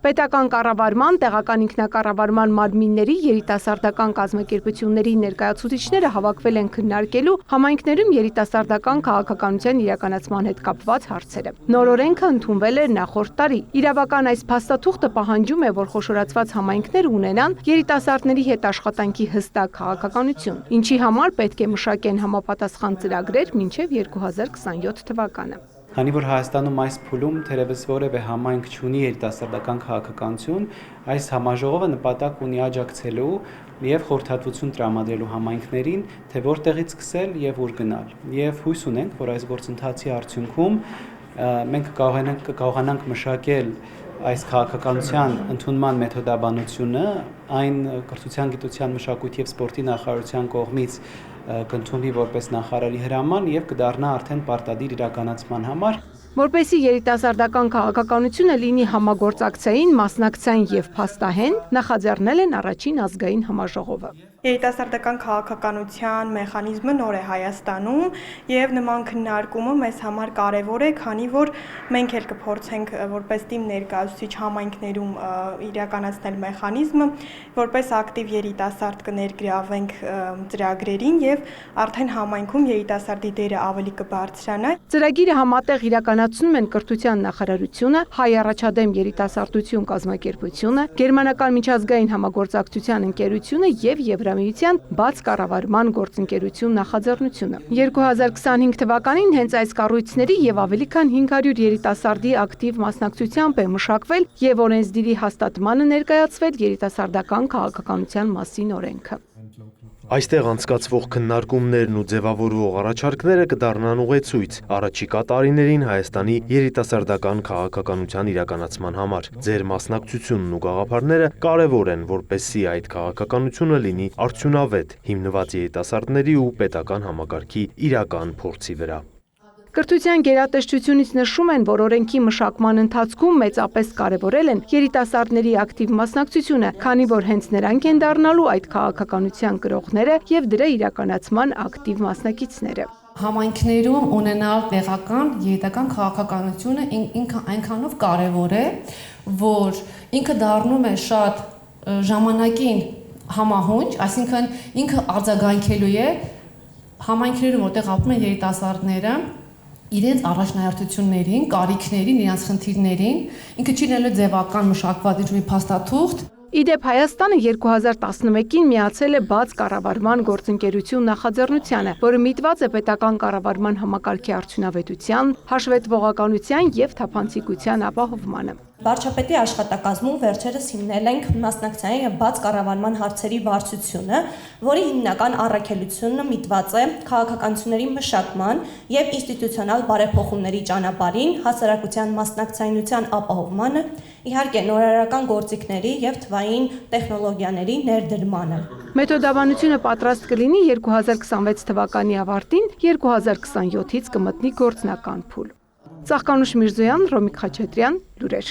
Պետական կառավարման, տեղական ինքնակառավարման մարմինների, երիտասարդական կազմակերպությունների ներկայացուցիչները հավաքվել են քննարկելու համայնքներում երիտասարդական քաղաքականության իրականացման հետ կապված հարցերը։ Նոր օրենքը ընդունվել էր նախորդ տարի։ Իրավական այս փաստաթուղթը պահանջում է, որ խոշորացված համայնքները ունենան երիտասարդների հետ աշխատանքի հստակ քաղաքականություն, ինչի համար պետք է մշակեն համապատասխան ծրագրեր մինչև 2027 թվականը։ Քանի որ Հայաստանում այս փուլում թերևս որևէ համայնք չունի երիտասարդական քաղաքականություն, այս համաժողովը նպատակ ունի աջակցելու եւ խորհրդատվություն տրամադրելու համայնքներին, թե որտեղից սկսել եւ ուր գնալ։ Եվ հույս ունենք, որ այս գործընթացի արդյունքում մենք կարողանանք մշակել այս քաղաքականության ընդունման մեթոդաբանությունը, այն կրթության, գիտության, մշակույթի եւ սպորտի նախարարության կողմից կընդունվի որպես նախարարի հրաման եւ կդառնա արդեն պարտադիր իրականացման համար։ Որպեսզի երիտասարդական քաղաքականությունը լինի համագործակցային, մասնակցային եւ փաստահեն, նախաձեռնել են առաջին ազգային համաժողովը։ Երիտասարդական քաղաքականության մեխանիզմը նոր է Հայաստանում եւ նման քննարկումը մեզ համար կարեւոր է, քանի որ մենք էլ կփորձենք որպես թիմ ներկայացուցիչ համայնքներում իրականացնել մեխանիզմը, որպես ակտիվ երիտասարդ կներգրավենք ծրագրերին եւ արդեն համայնքում երիտասարդի դերը ավելի կբարձրանա։ Ծրագիրը համատեղ իրականացնում են Կրթության նախարարությունը, Հայ առաջադեմ երիտասարդություն կազմակերպությունը, Գերմանական միջազգային համագործակցության ընկերությունը եւ Եվրամիության բաց կառավարման գործընկերություն նախաձեռնությունը։ 2025 թվականին հենց այս կառույցների եւ ավելի քան 500 երիտասարդի ակտիվ մասնակցությամբ է մշակվել եւ օրենսդիրի հաստատմանը ներկայացվել երիտասարդական քաղաքականության մասին օրենքը։ Այստեղ անցկացվող քննարկումներն ու ձևավորվող առաջարկները կդառնան ուղեցույց առաջիկա տարիներին Հայաստանի երիտասարդական քաղաքականության իրականացման համար։ Ձեր մասնակցությունն ու գաղափարները կարևոր են, որպեսզի այդ քաղաքականությունը լինի արդյունավետ, հիմնված երիտասարդների ու պետական համակարգի իրական փորձի վրա։ Կրթության գերատեսչությունից նշում են, որ օրենքի մշակման ընթացքում մեծապես կարևորել են երիտասարդների ակտիվ մասնակցությունը, քանի որ հենց նրանք են դառնալու այդ քաղաքականության կրողները եւ դրա իրականացման ակտիվ մասնակիցները։ Համայնքներում ունենալ տեղական երիտասարդական քաղաքականությունը ինքը այնքանով կարևոր է, որ ինքը դառնում է շատ ժամանակին համահունչ, այսինքն ինքը արձագանքելու է համայնքներում, որտեղ ապրում են երիտասարդները, իրենց առաջնահերթություններին, կարիքներին, իրենց խնդիրներին, ինքը չի լինելու ձևական մշակված ինչ-որ մի փաստաթուղթ։ Իդեպ Հայաստանը 2011-ին միացել է բաց կառավարման գործընկերություն նախաձեռնությանը, որը միտված է պետական կառավարման համակարգի արդյունավետության, հաշվետվողականության եւ թափանցիկության ապահովմանը։ Վարչապետի աշխատակազմում վերջերս հիմնել ենք մասնակցային եւ բաց կառավարման հարցերի վարչությունը, որի հիմնական առաքելությունը միտված է քաղաքականությունների մշակման եւ ինստիտուցիոնալ բարեփոխումների ճանապարհին, հասարակության մասնակցայնության ապահովմանը, իհարկե նորարարական գործիքների եւ թվային տեխնոլոգիաների ներդրմանը։ Մեթոդաբանությունը պատրաստ կլինի 2026 թվականի ավարտին, 2027-ից կմտնի գործնական փուլ։ Ծաղկանուշ Միրզոյան, Ռոմիկ Խաչատրյան, լուրեր։